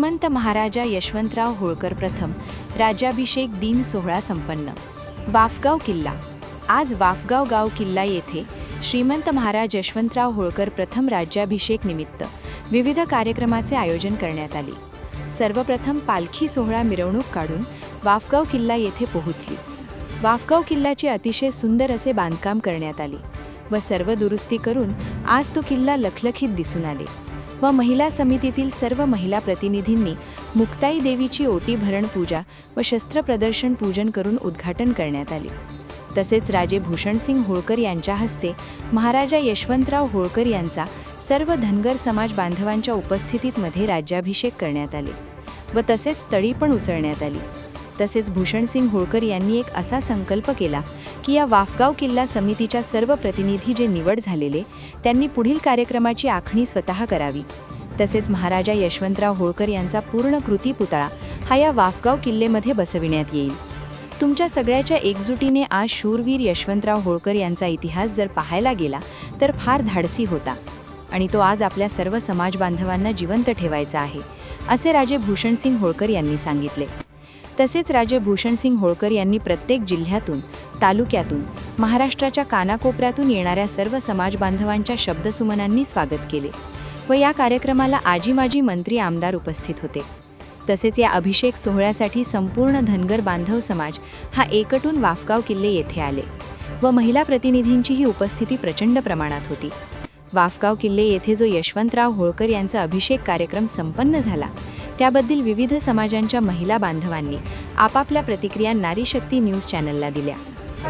श्रीमंत महाराजा यशवंतराव होळकर प्रथम राज्याभिषेक दिन सोहळा संपन्न। वाफगाव किल्ला। आज वाफगाव गाव किल्ला येथे श्रीमंत महाराज यशवंतराव होळकर प्रथम राज्याभिषेक निमित्त विविध कार्यक्रमाचे आयोजन करण्यात आले। सर्वप्रथम पालखी सोहळा मिरवणूक काढून वाफगाव किल्ला येथे पोहोचली। वाफगाव किल्ल्याचे अतिशय सुंदर असे बांधकाम करण्यात आले व सर्व दुरुस्ती करून आज तो किल्ला लखलखीत दिसून आले व महिला समितीतील सर्व महिला प्रतिनिधींनी मुक्ताई देवीची ओटी भरण पूजा व शस्त्र प्रदर्शन पूजन करून उद्घाटन करण्यात आले। तसेच राजे भूषणसिंग होळकर यांच्या हस्ते महाराजा यशवंतराव होळकर यांचा सर्व धनगर समाज बांधवांच्या उपस्थितीत मध्ये राज्याभिषेक करण्यात आले व तसेच तळी पण उचलण्यात आली। तसेच भूषणसिंग होळकर यांनी एक असा संकल्प केला की या वाफगाव किल्ला समितीच्या सर्व प्रतिनिधी जे निवड झालेले त्यांनी पुढील कार्यक्रमाची आखणी स्वतः करावी। तसेच महाराजा यशवंतराव होळकर यांचा पूर्ण कृती पुतळा हा या वाफगाव किल्ल्यामध्ये बसविण्यात येईल। तुमच्या सगळ्याच्या एकजुटीने आज शूरवीर यशवंतराव होळकर यांचा इतिहास जर पाहायला गेला तर फार धाडसी होता आणि तो आज आपल्या सर्व समाज बांधवांना जिवंत ठेवायचा आहे, असे राजे भूषणसिंग होळकर यांनी सांगितले। तसेच राजे भूषणसिंग होळकर यांनी प्रत्येक जिल्ह्यातून, तालुक्यातून, महाराष्ट्राच्या कानाकोपऱ्यातून येणाऱ्या सर्व समाज बांधवांच्या शब्दसुमनांनी स्वागत केले व या कार्यक्रमाला आजी माजी मंत्री आमदार उपस्थित होते। तसेच या अभिषेक सोहळ्यासाठी संपूर्ण धनगर बांधव समाज हा एकटून वाफगाव किल्ले येथे आले व महिला प्रतिनिधींचीही उपस्थिती प्रचंड प्रमाणात होती। वाफगाव किल्ले येथे जो यशवंतराव होळकर यांचा अभिषेक कार्यक्रम संपन्न झाला त्याबद्दल विविध समाजांच्या महिला बांधवांनी आपापल्या प्रतिक्रिया नारी शक्ती न्यूज चॅनलला दिल्या।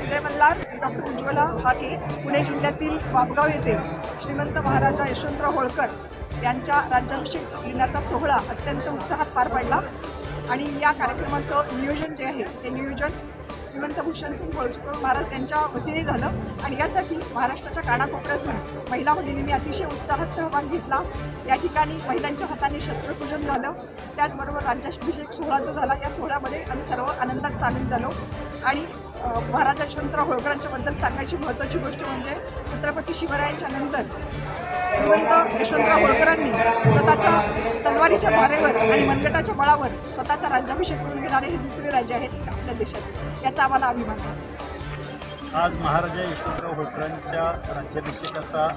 जय मल्हार। डॉक्टर उज्ज्वला हाके, पुणे जिल्ह्यातील वाफगाव येथे श्रीमंत महाराजा यशवंतराव होळकर यांच्या राज्याभिषेक दिनाचा सोहळा अत्यंत उत्साहात पार पडला आणि या कार्यक्रमाचं नियोजन जे आहे ते नियोजन श्रीमंत भूषणसिंग होळकर महाराज यांच्या वतीने झालं आणि यासाठी महाराष्ट्राच्या कानाकोपऱ्यातून महिला भगिनींनी अतिशय उत्साहात सहभाग घेतला। या ठिकाणी महिलांच्या हाताने शस्त्रपूजन झालं, त्याचबरोबर राज्याभिषेक सोहळा जो झाला या सोहळ्यामध्ये आम्ही सर्व आनंदात सामील झालो। आणि महाराजा यशवंतराव होळकरांच्याबद्दल सांगायची महत्त्वाची गोष्ट म्हणजे छत्रपती शिवरायांच्या नंतर श्रीमंत यशवंतराव होळकरांनी स्वतःच्या तलवारीच्या धारेवर आणि मनगटाच्या बळावर स्वतःचा राज्याभिषेक करून घेणारे हे दुसरे राज्य आहेत आपल्या देशात, याचा आम्हाला अभिमान आहे। आज महाराजा यशवंतराव होळकरांच्या राज्याभिषेकाचा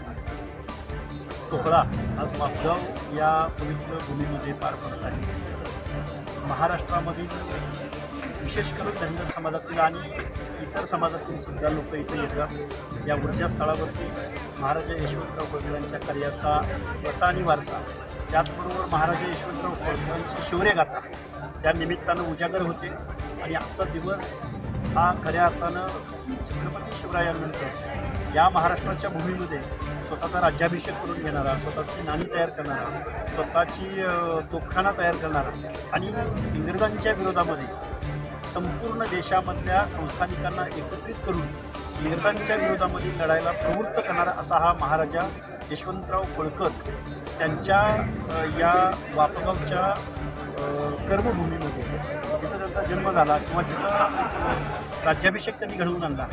सोहळा आज वाफगाव या पवित्र भूमीमध्ये पार पडत आहे। महाराष्ट्रामधील विशेष करून धनगर समाजातील आणि इतर समाजातील सुद्धा लोक इथे येतात। या ऊर्जा स्थळावरती महाराजा यशवंतराव होळकरांच्या कार्याचा वसा आणि वारसा, त्याचबरोबर महाराजा यशवंतराव होळकरांची शौर्यगाथा त्या निमित्तानं उजागर होते आणि आजचा दिवस हा खऱ्या अर्थानं छत्रपती शिवरायांनंतर या महाराष्ट्राच्या भूमीमध्ये स्वतःचा राज्याभिषेक करून घेणारा, स्वतःची नाणी तयार करणारा, स्वतःची तोफखाना तयार करणारा आणि इंग्रजांच्या विरोधामध्ये संपूर्ण देशामधल्या संस्थानिकांना एकत्रित करून इंग्रजांच्या विरोधामध्ये लढायला प्रवृत्त करणारा असा हा महाराजा यशवंतराव होळकर त्यांच्या या वाफगावच्या कर्मभूमीमध्ये जिथं त्यांचा जन्म झाला किंवा जिथं राज्याभिषेक त्यांनी घडवून आणला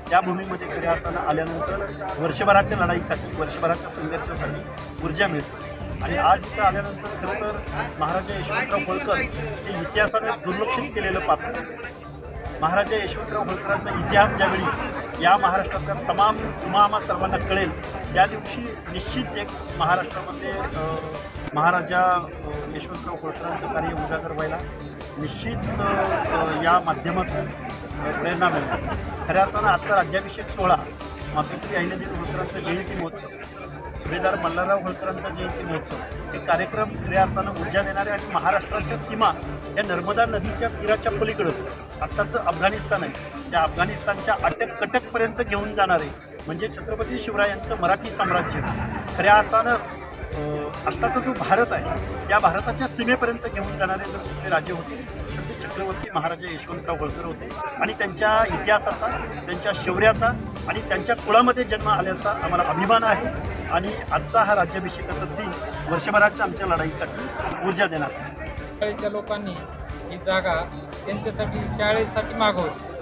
त्या भूमीमध्ये खऱ्या अर्थानं आल्यानंतर वर्षभराच्या लढाईसाठी, वर्षभराच्या संघर्षासाठी ऊर्जा मिळते आणि आज इथं आल्यानंतर खरं तर महाराजा यशवंतराव होळकर हे इतिहासाने दुर्लक्षित केलेलं पात्र। महाराजा यशवंतराव होळकरांचा इतिहास ज्यावेळी या महाराष्ट्रातल्या तमाम सर्वांना कळेल त्या दिवशी निश्चित एक महाराष्ट्रामध्ये महाराजा यशवंतराव होळकरांचं कार्य उजागर व्हायला निश्चित या माध्यमातून प्रेरणा मिळते। खऱ्या अर्थानं आजचा राज्याभिषेक सोहळा मातोश्री अहिल्यादेवी होळकरांचा जयंती महोत्सव, सुभेदार मल्हारराव होळकरांचा जयंती महोत्सव हे कार्यक्रम खऱ्या अर्थानं ऊर्जा देणारे आणि महाराष्ट्राच्या सीमा या नर्मदा नदीच्या तीराच्या पलीकडं आत्ताचं अफगाणिस्तान आहे त्या अफगाणिस्तानच्या कटकपर्यंत घेऊन जाणारे म्हणजे छत्रपती शिवरायांचं मराठी साम्राज्य खऱ्या अर्थानं आत्ताचा जो भारत आहे त्या भारताच्या सीमेपर्यंत घेऊन जाणारे जर कुठले राज्य होते तर ते छत्रपती महाराजा यशवंतराव होळकर होते आणि त्यांच्या इतिहासाचा, त्यांच्या शौर्याचा आणि त्यांच्या कुळामध्ये जन्म आल्याचा आम्हाला अभिमान आहे आणि आजचा हा राज्याभिषेकाचा दिन वर्षभराच्या आमच्या लढाईसाठी ऊर्जा देणार आहे। शाळेच्या लोकांनी ही जागा त्यांच्यासाठी शाळेसाठी मागवली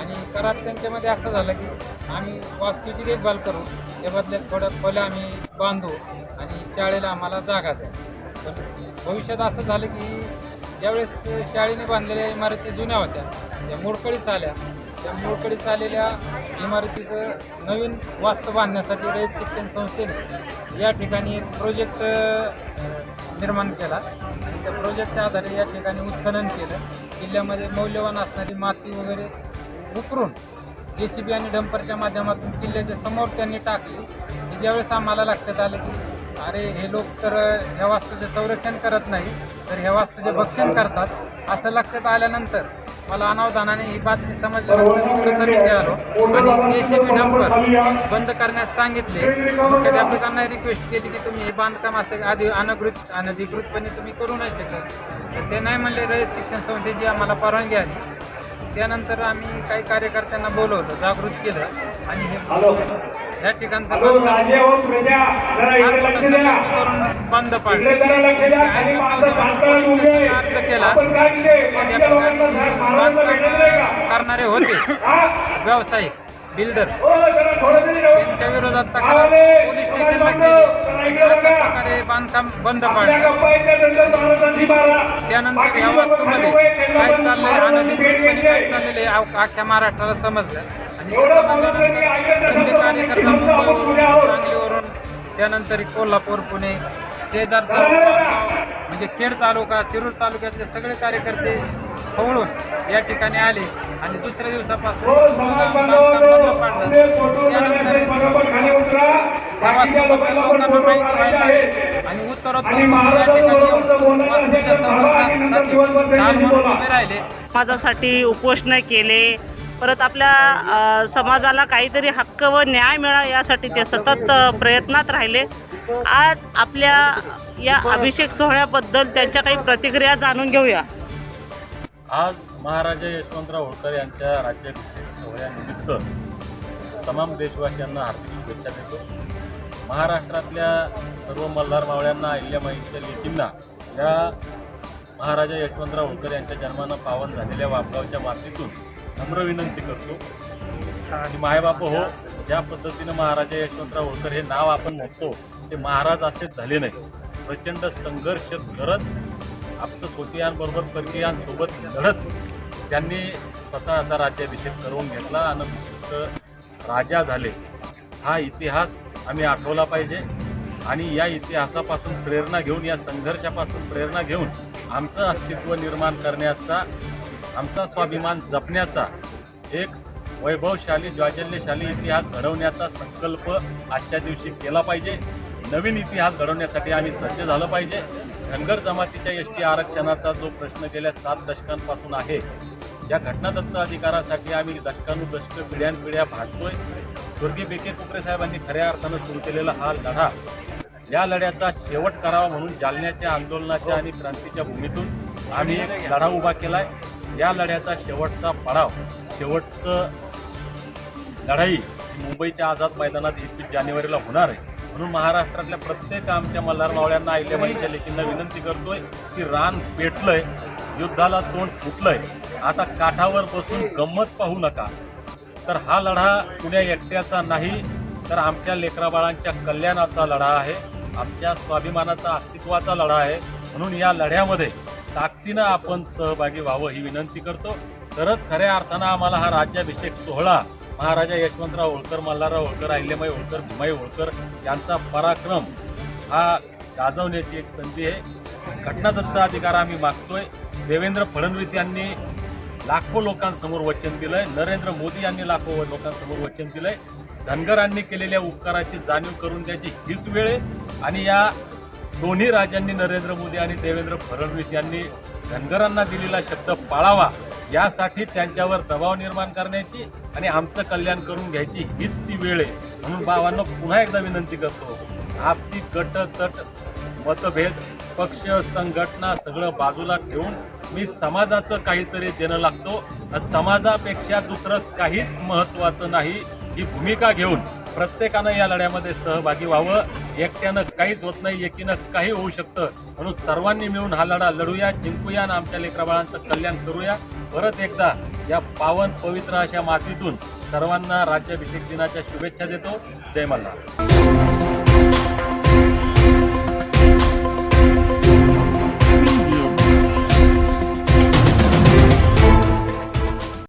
आणि करार त्यांच्यामध्ये असं झालं की आम्ही वास्तूची देखभाल करू, त्या बदल्यात थोड्या खोल्या आम्ही बांधू आणि शाळेला आम्हाला जागा द्या। पण भविष्यात असं झालं की ज्यावेळेस शाळेने बांधलेल्या इमारती जुन्या होत्या, त्या मोडकळीस आल्या. त्या मोडकळीस आलेल्या इमारतीचं नवीन वास्तू बांधण्यासाठी रयत शिक्षण संस्थेने या ठिकाणी एक प्रोजेक्ट निर्माण केला. आणि त्या प्रोजेक्टच्या आधारे या ठिकाणी उत्खनन केलं. किल्ल्यामध्ये मौल्यवान असणारी माती वगैरे उकरून JCB आणि डंपरच्या माध्यमातून किल्ल्याच्या समोर त्यांनी टाकली. की ज्यावेळेस आम्हाला लक्षात आलं की अरे हे लोक तर ह्या वास्तूचे संरक्षण करत नाही, तर ह्या वास्तूचे भक्षण करतात, असं लक्षात आल्यानंतर मला अनावधानाने ही बातमी समजल्यानंतर मी प्रथम इथे आलो आणि JCB डंपर बंद करण्यास सांगितले. मुख्याध्यापकांना रिक्वेस्ट केली की तुम्ही हे बांधकाम असे आधी अनधिकृतपणे तुम्ही करू नाही शकत. तर ते नाही म्हणले, रयत शिक्षण संस्थेची आम्हाला परवानगी आली. त्यानंतर आम्ही काही कार्यकर्त्यांना बोलवलं, जागृत केलं आणि हे या ठिकाणचं करून बंद पाडलं. अर्ज केला करणारे होते व्यावसायिक बिल्डर, त्यांच्या विरोधात तक्रार पोलीस स्टेशनला केली. अशा प्रकारे बांधकाम बंद पाडलं. त्यानंतर या वास्तूमध्ये काय चाललंय, अनधिकृतपणे काय चाललेलं आहे अख्ख्या महाराष्ट्राला समजलं. आणि प्रत्येक कार्यकर्ता मुंबईवरून, सांगलीवरून, त्यानंतर कोल्हापूर, पुणे, शेजारचा म्हणजे खेड तालुका, शिरूर तालुक्यातले सगळे कार्यकर्ते खवळून या ठिकाणी आले आणि दुसऱ्या दिवसापासून पाडलं. त्यानंतर लोकांना माहिती व्हायला आणि उत्तरोत्तर या ठिकाणी वास्तूच्या संरक्षणासाठी उभे राहिले. समाजासाठी उपोषण केले. परत आपल्या समाजाला काहीतरी हक्क व न्याय मिळावा यासाठी ते सतत प्रयत्नात राहिले. आज आपल्या या अभिषेक सोहळ्याबद्दल त्यांच्या काही प्रतिक्रिया जाणून घेऊया. आज महाराजा यशवंतराव होळकर यांच्या राज्याभिषेक सोहळ्यानिमित्त तमाम देशवासियांना हार्दिक शुभेच्छा देतो. महाराष्ट्रातल्या सर्व मल्हार मावळ्यांना, अहिल्यामाईंच्या लेकींना या महाराजा यशवंतराव होळकर यांच्या जन्मानं पावन झालेल्या वापगावच्या मातीतून नम्र विनंती करतो की मायबाप हो, ज्या पद्धतीनं महाराजा यशवंतराव होळकर हे नाव आपण म्हणतो ते महाराज असेच झाले नाही. प्रचंड संघर्ष करत आपलं स्वकीयांबरोबर परकीयांसोबत लढत त्यांनी स्वतःचा राज्याभिषेक करून घेतला आणि विशिष्ट राजा झाले. हा इतिहास आम्ही आठवला पाहिजे आणि या इतिहासापासून प्रेरणा घेऊन, या संघर्षापासून प्रेरणा घेऊन आमचं अस्तित्व निर्माण करण्याचा, आमचा स्वाभिमान जपण्याचा, एक वैभवशाली, ज्वाजल्यशाली इतिहास घडवण्याचा संकल्प आजच्या दिवशी केला पाहिजे. नवीन इतिहास घडवण्यासाठी आम्ही सज्ज झालं पाहिजे. धनगर जमातीच्या ST आरक्षणाचा जो प्रश्न गेल्या 7 दशकांपासून आहे, या घटनादत्त अधिकारासाठी आम्ही दशकानुदशकं पिढ्यानपिढ्या भांडतोय. स्वर्गीय B.K. कुकरे साहेबांनी खऱ्या अर्थानं सुरू केलेला हा लढा, या लढ्याचा शेवट करावा म्हणून जालन्याच्या आंदोलनाच्या आणि क्रांतीच्या भूमीतून आम्ही एक लढा उभा केला आहे. या लढ्याचा शेवटचा पडाव, शेवटचं लढाई मुंबईच्या आझाद मैदानात 21 जानेवारीला होणार आहे. म्हणून महाराष्ट्रातल्या प्रत्येक आमच्या मल्हार मावळ्यांना, अहिल्याबाईंच्या लेकींना विनंती करतोय की रान पेटलंय, युद्धाला तोंड फुटलंय, आता काठावर बसून गंमत पाहू नका. तर हा लढा कुण्या एकट्याचा नाही, तर आमच्या लेकराबाळांच्या कल्याणाचा लढा आहे, आमच्या स्वाभिमानाचा, अस्तित्वाचा लढा आहे. म्हणून या लढ्यामध्ये ताकदीनं आपण सहभागी व्हावं ही विनंती करतो. तरच खऱ्या अर्थानं आम्हाला हा राज्याभिषेक सोहळा महाराजा यशवंतराव होळकर, मल्हारराव होळकर, अहिल्याबाई होळकर, भीमाई होळकर यांचा पराक्रम हा गाजवण्याची एक संधी आहे. घटनादत्त अधिकार आम्ही मागतोय. देवेंद्र फडणवीस यांनी लाखो लोकांसमोर वचन दिलंय, नरेंद्र मोदी यांनी लाखो लोकांसमोर वचन दिलंय. धनगरांनी केलेल्या उपकाराची जाणीव करून द्यायची हीच वेळ आहे. आणि या दोन्ही राजांनी, नरेंद्र मोदी आणि देवेंद्र फडणवीस यांनी धनगरांना दिलेला शब्द पाळावा, यासाठी त्यांच्यावर दबाव निर्माण करण्याची आणि आमचं कल्याण करून घ्यायची हीच ती वेळ आहे. म्हणून भावांनो पुन्हा एकदा विनंती करतो, आपसी गट तट मतभेद, पक्ष, संघटना सगळं बाजूला ठेवून मी समाजाचं काहीतरी देणं लागतो. समाजापेक्षा दुसरं काहीच महत्त्वाचं नाही ही भूमिका घेऊन प्रत्येकानं या लढ्यामध्ये सहभागी व्हावं. एकट्यानं काहीच होत नाही, एकीनं काही होऊ शकतं. म्हणून सर्वांनी मिळून हा लढा लढूया, जिंकूया आणि आमच्या लेकराबाळांचं कल्याण करूया. परत एकदा या पावन पवित्र अशा मातीतून सर्वांना राज्याभिषेक दिनाच्या शुभेच्छा देतो. जय मल्हार.